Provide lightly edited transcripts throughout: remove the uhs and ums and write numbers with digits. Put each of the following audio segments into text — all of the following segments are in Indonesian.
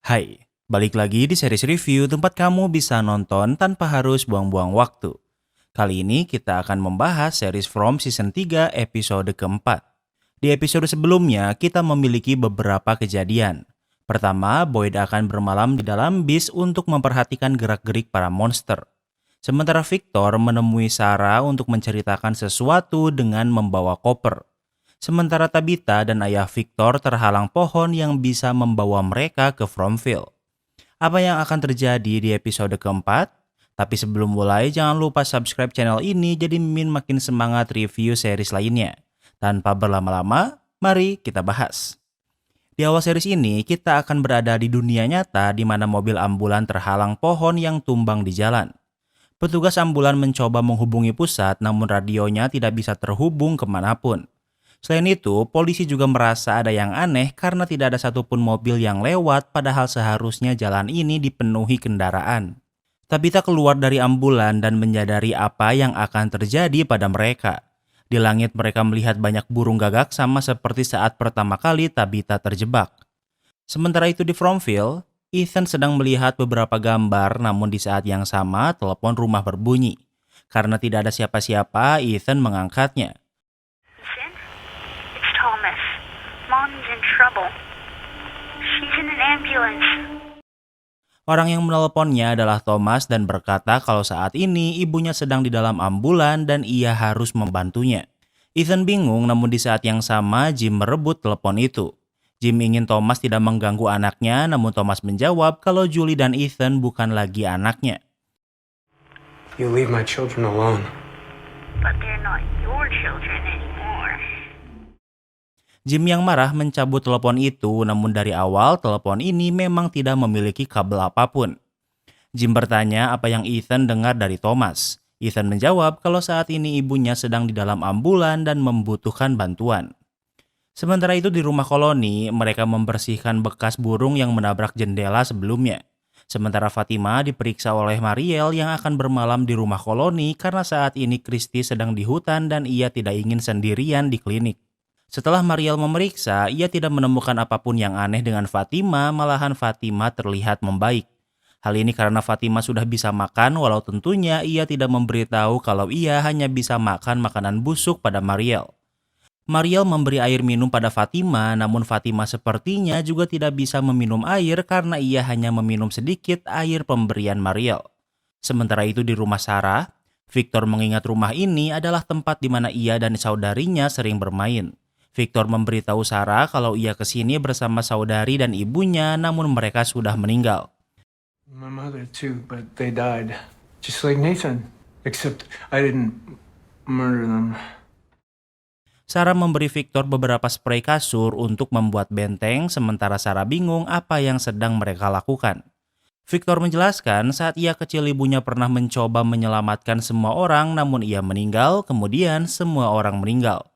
Hai, balik lagi di series review tempat kamu bisa nonton tanpa harus buang-buang waktu. Kali ini kita akan membahas series From Season 3 episode keempat. Di episode sebelumnya kita memiliki beberapa kejadian. Pertama, Boyd akan bermalam di dalam bis untuk memperhatikan gerak-gerik para monster. Sementara Victor menemui Sarah untuk menceritakan sesuatu dengan membawa koper. Sementara Tabitha dan ayah Victor terhalang pohon yang bisa membawa mereka ke Fromville. Apa yang akan terjadi di episode keempat? Tapi sebelum mulai, jangan lupa subscribe channel ini jadi Mimin makin semangat review series lainnya. Tanpa berlama-lama, mari kita bahas. Di awal series ini, kita akan berada di dunia nyata di mana mobil ambulan terhalang pohon yang tumbang di jalan. Petugas ambulan mencoba menghubungi pusat, namun radionya tidak bisa terhubung kemanapun. Selain itu, polisi juga merasa ada yang aneh karena tidak ada satupun mobil yang lewat padahal seharusnya jalan ini dipenuhi kendaraan. Tabitha keluar dari ambulan dan menyadari apa yang akan terjadi pada mereka. Di langit mereka melihat banyak burung gagak sama seperti saat pertama kali Tabitha terjebak. Sementara itu di Fromville, Ethan sedang melihat beberapa gambar namun di saat yang sama telepon rumah berbunyi. Karena tidak ada siapa-siapa, Ethan mengangkatnya. Thomas. Mom's in trouble. She's in an ambulance. Orang yang menelponnya adalah Thomas dan berkata kalau saat ini ibunya sedang di dalam ambulan dan ia harus membantunya. Ethan bingung namun di saat yang sama Jim merebut telepon itu. Jim ingin Thomas tidak mengganggu anaknya namun Thomas menjawab kalau Julie dan Ethan bukan lagi anaknya. You leave my children alone. But they're not your children anymore. Jim yang marah mencabut telepon itu, namun dari awal telepon ini memang tidak memiliki kabel apapun. Jim bertanya apa yang Ethan dengar dari Thomas. Ethan menjawab kalau saat ini ibunya sedang di dalam ambulan dan membutuhkan bantuan. Sementara itu di rumah koloni, mereka membersihkan bekas burung yang menabrak jendela sebelumnya. Sementara Fatima diperiksa oleh Mariel yang akan bermalam di rumah koloni karena saat ini Christy sedang di hutan dan ia tidak ingin sendirian di klinik. Setelah Mariel memeriksa, ia tidak menemukan apapun yang aneh dengan Fatima, malahan Fatima terlihat membaik. Hal ini karena Fatima sudah bisa makan walau tentunya ia tidak memberitahu kalau ia hanya bisa makan makanan busuk pada Mariel. Mariel memberi air minum pada Fatima, namun Fatima sepertinya juga tidak bisa meminum air karena ia hanya meminum sedikit air pemberian Mariel. Sementara itu di rumah Sarah, Victor mengingat rumah ini adalah tempat di mana ia dan saudarinya sering bermain. Victor memberitahu Sarah kalau ia kesini bersama saudari dan ibunya namun mereka sudah meninggal. My mother too, but they died. Just like Nathan. Except I didn't murder them. Sarah memberi Victor beberapa spray kasur untuk membuat benteng sementara Sarah bingung apa yang sedang mereka lakukan. Victor menjelaskan saat ia kecil ibunya pernah mencoba menyelamatkan semua orang namun ia meninggal, kemudian semua orang meninggal.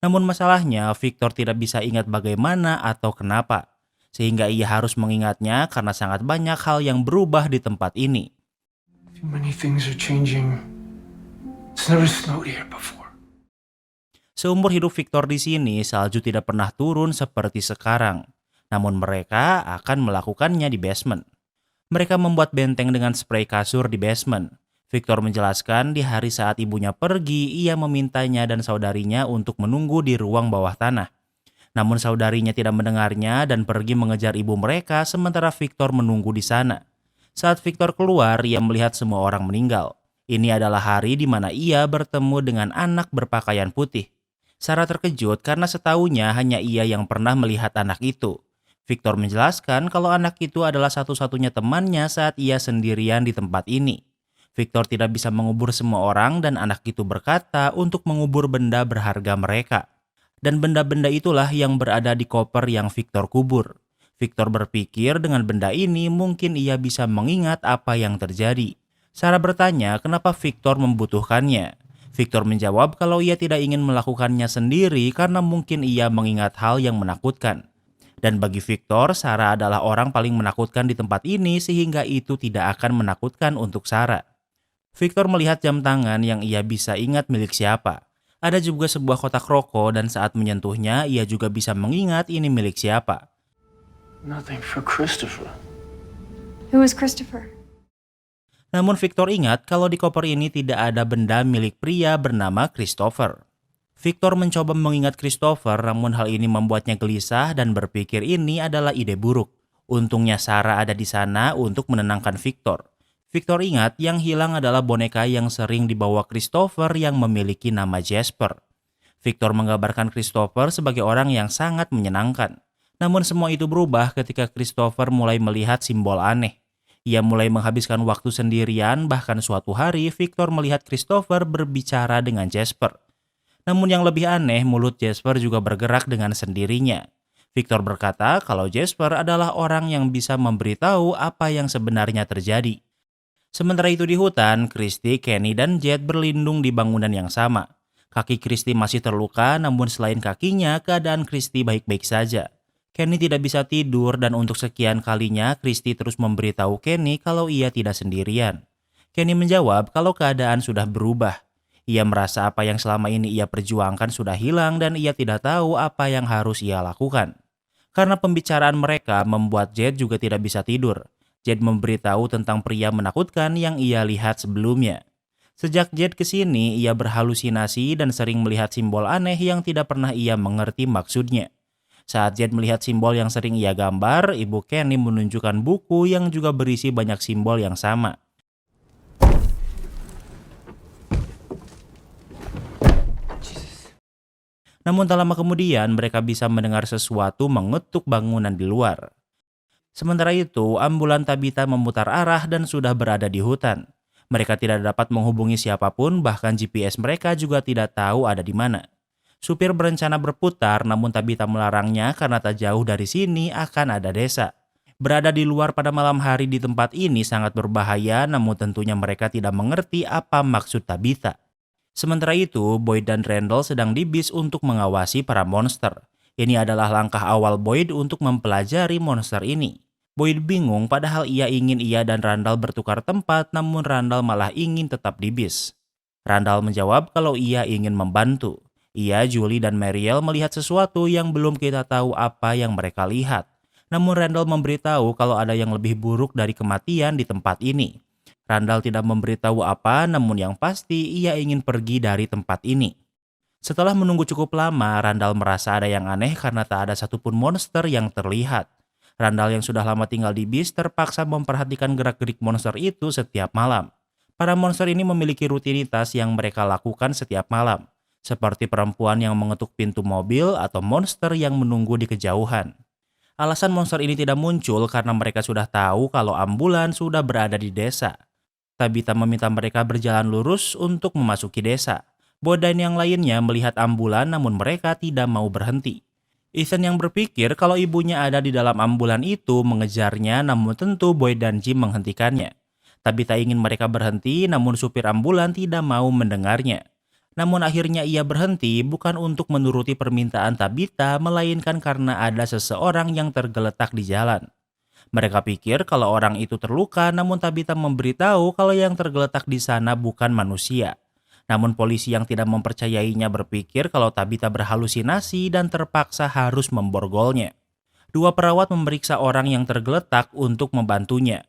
Namun masalahnya Victor tidak bisa ingat bagaimana atau kenapa. Sehingga ia harus mengingatnya karena sangat banyak hal yang berubah di tempat ini. Too many things are changing. It's never snowed here before. Seumur hidup Victor di sini, salju tidak pernah turun seperti sekarang. Namun mereka akan melakukannya di basement. Mereka membuat benteng dengan spray kasur di basement. Victor menjelaskan di hari saat ibunya pergi, ia memintanya dan saudarinya untuk menunggu di ruang bawah tanah. Namun saudarinya tidak mendengarnya dan pergi mengejar ibu mereka sementara Victor menunggu di sana. Saat Victor keluar, ia melihat semua orang meninggal. Ini adalah hari di mana ia bertemu dengan anak berpakaian putih. Sarah terkejut karena setahunya hanya ia yang pernah melihat anak itu. Victor menjelaskan kalau anak itu adalah satu-satunya temannya saat ia sendirian di tempat ini. Victor tidak bisa mengubur semua orang dan anak itu berkata untuk mengubur benda berharga mereka. Dan benda-benda itulah yang berada di koper yang Victor kubur. Victor berpikir dengan benda ini mungkin ia bisa mengingat apa yang terjadi. Sarah bertanya kenapa Victor membutuhkannya. Victor menjawab kalau ia tidak ingin melakukannya sendiri karena mungkin ia mengingat hal yang menakutkan. Dan bagi Victor, Sarah adalah orang paling menakutkan di tempat ini sehingga itu tidak akan menakutkan untuk Sarah. Victor melihat jam tangan yang ia bisa ingat milik siapa. Ada juga sebuah kotak rokok dan saat menyentuhnya ia juga bisa mengingat ini milik siapa. Nothing for Christopher. Who was Christopher? Namun Victor ingat kalau di koper ini tidak ada benda milik pria bernama Christopher. Victor mencoba mengingat Christopher, namun hal ini membuatnya gelisah dan berpikir ini adalah ide buruk. Untungnya Sarah ada di sana untuk menenangkan Victor. Victor ingat yang hilang adalah boneka yang sering dibawa Christopher yang memiliki nama Jasper. Victor menggambarkan Christopher sebagai orang yang sangat menyenangkan. Namun semua itu berubah ketika Christopher mulai melihat simbol aneh. Ia mulai menghabiskan waktu sendirian, bahkan suatu hari Victor melihat Christopher berbicara dengan Jasper. Namun yang lebih aneh, mulut Jasper juga bergerak dengan sendirinya. Victor berkata kalau Jasper adalah orang yang bisa memberitahu apa yang sebenarnya terjadi. Sementara itu di hutan, Christy, Kenny, dan Jet berlindung di bangunan yang sama. Kaki Christy masih terluka, namun selain kakinya, keadaan Christy baik-baik saja. Kenny tidak bisa tidur dan untuk sekian kalinya Christy terus memberitahu Kenny kalau ia tidak sendirian. Kenny menjawab kalau keadaan sudah berubah. Ia merasa apa yang selama ini ia perjuangkan sudah hilang dan ia tidak tahu apa yang harus ia lakukan. Karena pembicaraan mereka membuat Jet juga tidak bisa tidur. Jet memberitahu tentang pria menakutkan yang ia lihat sebelumnya. Sejak Jet kesini, ia berhalusinasi dan sering melihat simbol aneh yang tidak pernah ia mengerti maksudnya. Saat Jet melihat simbol yang sering ia gambar, ibu Kenny menunjukkan buku yang juga berisi banyak simbol yang sama. Namun tak lama kemudian mereka bisa mendengar sesuatu mengetuk bangunan di luar. Sementara itu, ambulan Tabitha memutar arah dan sudah berada di hutan. Mereka tidak dapat menghubungi siapapun, bahkan GPS mereka juga tidak tahu ada di mana. Supir berencana berputar, namun Tabitha melarangnya karena tak jauh dari sini akan ada desa. Berada di luar pada malam hari di tempat ini sangat berbahaya, namun tentunya mereka tidak mengerti apa maksud Tabitha. Sementara itu, Boyd dan Randall sedang di bis untuk mengawasi para monster. Ini adalah langkah awal Boyd untuk mempelajari monster ini. Boyd bingung padahal ia dan Randall bertukar tempat, namun Randall malah ingin tetap di bis. Randall menjawab kalau ia ingin membantu. Ia, Julie, dan Mariel melihat sesuatu yang belum kita tahu apa yang mereka lihat. Namun Randall memberitahu kalau ada yang lebih buruk dari kematian di tempat ini. Randall tidak memberitahu apa, namun yang pasti ia ingin pergi dari tempat ini. Setelah menunggu cukup lama, Randall merasa ada yang aneh karena tak ada satupun monster yang terlihat. Randall yang sudah lama tinggal di bis terpaksa memperhatikan gerak-gerik monster itu setiap malam. Para monster ini memiliki rutinitas yang mereka lakukan setiap malam. Seperti perempuan yang mengetuk pintu mobil atau monster yang menunggu di kejauhan. Alasan monster ini tidak muncul karena mereka sudah tahu kalau ambulan sudah berada di desa. Tabitha meminta mereka berjalan lurus untuk memasuki desa. Boyd dan yang lainnya melihat ambulan namun mereka tidak mau berhenti. Ethan yang berpikir kalau ibunya ada di dalam ambulan itu mengejarnya, namun tentu Boyd dan Jim menghentikannya. Tabitha ingin mereka berhenti, namun supir ambulan tidak mau mendengarnya. Namun akhirnya ia berhenti bukan untuk menuruti permintaan Tabitha, melainkan karena ada seseorang yang tergeletak di jalan. Mereka pikir kalau orang itu terluka, namun Tabitha memberitahu kalau yang tergeletak di sana bukan manusia. Namun polisi yang tidak mempercayainya berpikir kalau Tabitha berhalusinasi dan terpaksa harus memborgolnya. Dua perawat memeriksa orang yang tergeletak untuk membantunya.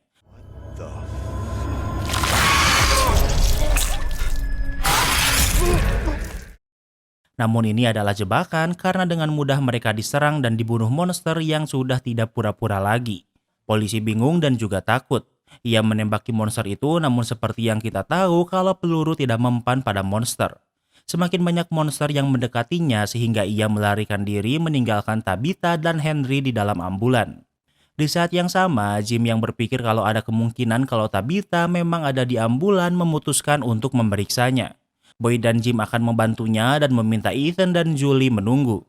Namun ini adalah jebakan karena dengan mudah mereka diserang dan dibunuh monster yang sudah tidak pura-pura lagi. Polisi bingung dan juga takut. Ia menembaki monster itu, namun seperti yang kita tahu kalau peluru tidak mempan pada monster. Semakin banyak monster yang mendekatinya sehingga ia melarikan diri meninggalkan Tabitha dan Henry di dalam ambulan. Di saat yang sama, Jim yang berpikir kalau ada kemungkinan kalau Tabitha memang ada di ambulan memutuskan untuk memeriksanya. Boyd dan Jim akan membantunya dan meminta Ethan dan Julie menunggu.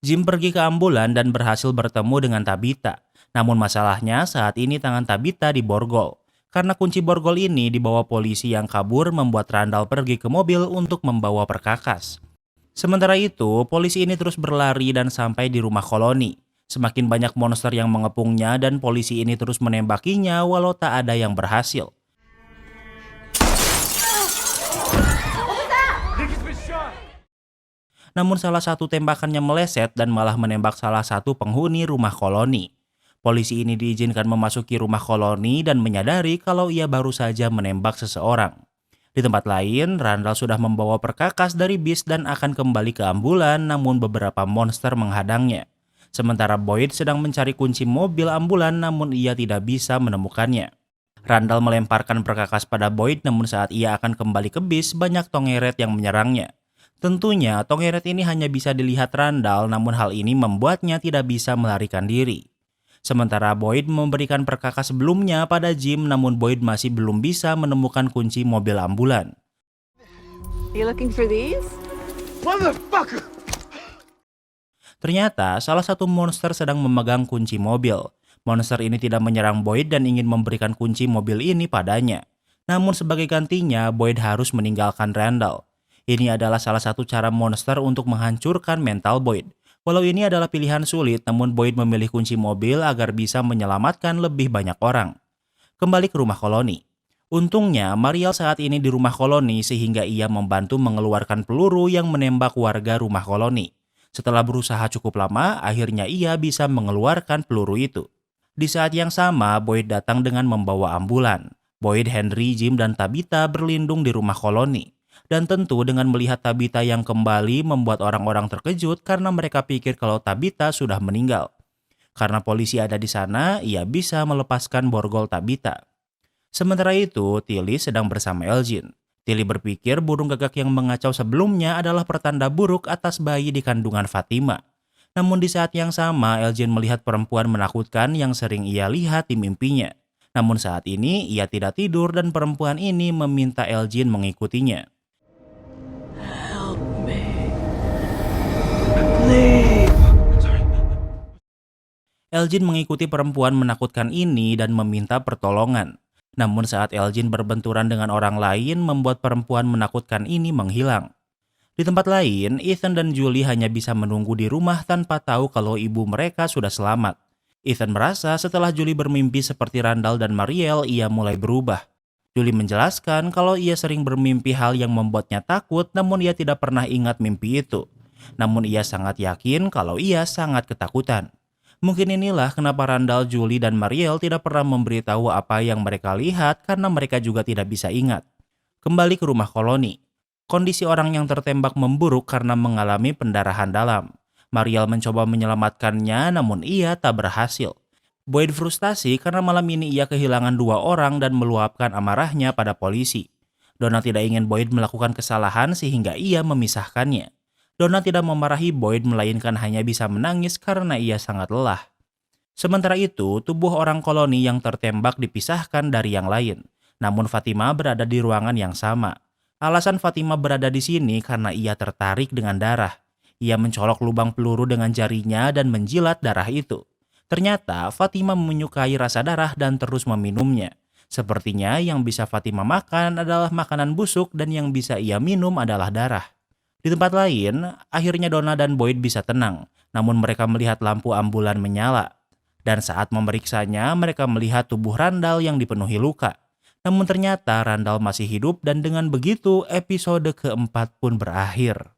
Jim pergi ke ambulan dan berhasil bertemu dengan Tabitha. Namun masalahnya saat ini tangan Tabitha diborgol. Karena kunci borgol ini dibawa polisi yang kabur membuat Randall pergi ke mobil untuk membawa perkakas. Sementara itu, polisi ini terus berlari dan sampai di rumah koloni. Semakin banyak monster yang mengepungnya dan polisi ini terus menembakinya walau tak ada yang berhasil. Namun salah satu tembakannya meleset dan malah menembak salah satu penghuni rumah koloni. Polisi ini diizinkan memasuki rumah koloni dan menyadari kalau ia baru saja menembak seseorang. Di tempat lain, Randall sudah membawa perkakas dari bis dan akan kembali ke ambulan, namun beberapa monster menghadangnya. Sementara Boyd sedang mencari kunci mobil ambulan, namun ia tidak bisa menemukannya. Randall melemparkan perkakas pada Boyd, namun saat ia akan kembali ke bis, banyak tongeret yang menyerangnya. Tentunya, tongeret ini hanya bisa dilihat Randall, namun hal ini membuatnya tidak bisa melarikan diri. Sementara Boyd memberikan perkakas sebelumnya pada Jim, namun Boyd masih belum bisa menemukan kunci mobil ambulan. You looking for these? Motherfucker! Ternyata, salah satu monster sedang memegang kunci mobil. Monster ini tidak menyerang Boyd dan ingin memberikan kunci mobil ini padanya. Namun sebagai gantinya, Boyd harus meninggalkan Randall. Ini adalah salah satu cara monster untuk menghancurkan mental Boyd. Walau ini adalah pilihan sulit, namun Boyd memilih kunci mobil agar bisa menyelamatkan lebih banyak orang. Kembali ke rumah koloni. Untungnya, Mariel saat ini di rumah koloni sehingga ia membantu mengeluarkan peluru yang menembak warga rumah koloni. Setelah berusaha cukup lama, akhirnya ia bisa mengeluarkan peluru itu. Di saat yang sama, Boyd datang dengan membawa ambulan. Boyd, Henry, Jim, dan Tabitha berlindung di rumah koloni. Dan tentu dengan melihat Tabitha yang kembali membuat orang-orang terkejut karena mereka pikir kalau Tabitha sudah meninggal. Karena polisi ada di sana, ia bisa melepaskan borgol Tabitha. Sementara itu, Tilly sedang bersama Elgin. Tilly berpikir burung gagak yang mengacau sebelumnya adalah pertanda buruk atas bayi di kandungan Fatima. Namun di saat yang sama, Elgin melihat perempuan menakutkan yang sering ia lihat di mimpinya. Namun saat ini, ia tidak tidur dan perempuan ini meminta Elgin mengikutinya. Elgin mengikuti perempuan menakutkan ini dan meminta pertolongan. Namun saat Elgin berbenturan dengan orang lain, membuat perempuan menakutkan ini menghilang. Di tempat lain, Ethan dan Julie hanya bisa menunggu di rumah tanpa tahu kalau ibu mereka sudah selamat. Ethan merasa setelah Julie bermimpi seperti Randall dan Mariel, ia mulai berubah. Julie menjelaskan kalau ia sering bermimpi hal yang membuatnya takut, namun ia tidak pernah ingat mimpi itu. Namun ia sangat yakin kalau ia sangat ketakutan. Mungkin inilah kenapa Randall, Julie, dan Mariel tidak pernah memberitahu apa yang mereka lihat karena mereka juga tidak bisa ingat. Kembali ke rumah koloni. Kondisi orang yang tertembak memburuk karena mengalami pendarahan dalam. Mariel mencoba menyelamatkannya namun ia tak berhasil. Boyd frustasi karena malam ini ia kehilangan 2 orang dan meluapkan amarahnya pada polisi. Donna tidak ingin Boyd melakukan kesalahan sehingga ia memisahkannya. Donna tidak memarahi Boyd melainkan hanya bisa menangis karena ia sangat lelah. Sementara itu, tubuh orang koloni yang tertembak dipisahkan dari yang lain. Namun Fatima berada di ruangan yang sama. Alasan Fatima berada di sini karena ia tertarik dengan darah. Ia mencolok lubang peluru dengan jarinya dan menjilat darah itu. Ternyata Fatima menyukai rasa darah dan terus meminumnya. Sepertinya yang bisa Fatima makan adalah makanan busuk dan yang bisa ia minum adalah darah. Di tempat lain, akhirnya Donna dan Boyd bisa tenang, namun mereka melihat lampu ambulan menyala. Dan saat memeriksanya, mereka melihat tubuh Randall yang dipenuhi luka. Namun ternyata Randall masih hidup dan dengan begitu episode keempat pun berakhir.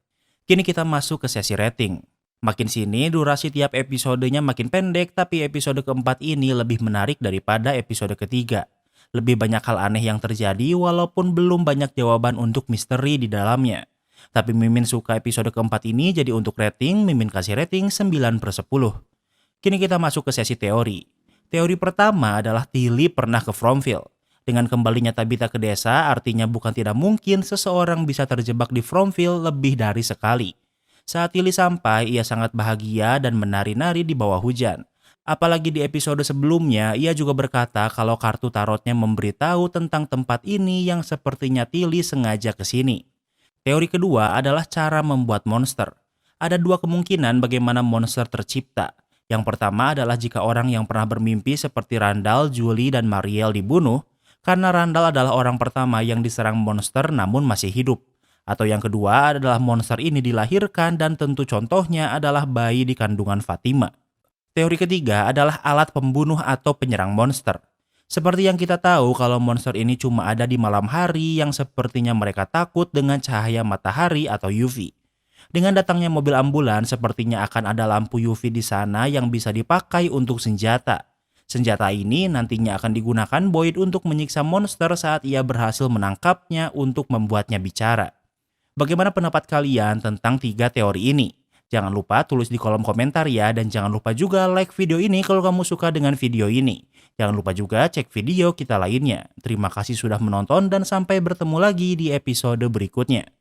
Kini kita masuk ke sesi rating. Makin sini durasi tiap episodenya makin pendek, tapi episode keempat ini lebih menarik daripada episode ketiga. Lebih banyak hal aneh yang terjadi walaupun belum banyak jawaban untuk misteri di dalamnya. Tapi Mimin suka episode keempat ini, jadi untuk rating, Mimin kasih rating 9/10. Kini kita masuk ke sesi teori. Teori pertama adalah Tilly pernah ke Fromville. Dengan kembalinya Tabitha ke desa, artinya bukan tidak mungkin seseorang bisa terjebak di Fromville lebih dari sekali. Saat Tilly sampai, ia sangat bahagia dan menari-nari di bawah hujan. Apalagi di episode sebelumnya, ia juga berkata kalau kartu tarotnya memberitahu tentang tempat ini yang sepertinya Tilly sengaja ke sini. Teori kedua adalah cara membuat monster. Ada 2 kemungkinan bagaimana monster tercipta. Yang pertama adalah jika orang yang pernah bermimpi seperti Randall, Julie, dan Mariel dibunuh, karena Randall adalah orang pertama yang diserang monster namun masih hidup. Atau yang kedua adalah monster ini dilahirkan dan tentu contohnya adalah bayi di kandungan Fatima. Teori ketiga adalah alat pembunuh atau penyerang monster. Seperti yang kita tahu kalau monster ini cuma ada di malam hari yang sepertinya mereka takut dengan cahaya matahari atau UV. Dengan datangnya mobil ambulan sepertinya akan ada lampu UV di sana yang bisa dipakai untuk senjata. Senjata ini nantinya akan digunakan Boyd untuk menyiksa monster saat ia berhasil menangkapnya untuk membuatnya bicara. Bagaimana pendapat kalian tentang 3 teori ini? Jangan lupa tulis di kolom komentar ya, dan jangan lupa juga like video ini kalau kamu suka dengan video ini. Jangan lupa juga cek video kita lainnya. Terima kasih sudah menonton dan sampai bertemu lagi di episode berikutnya.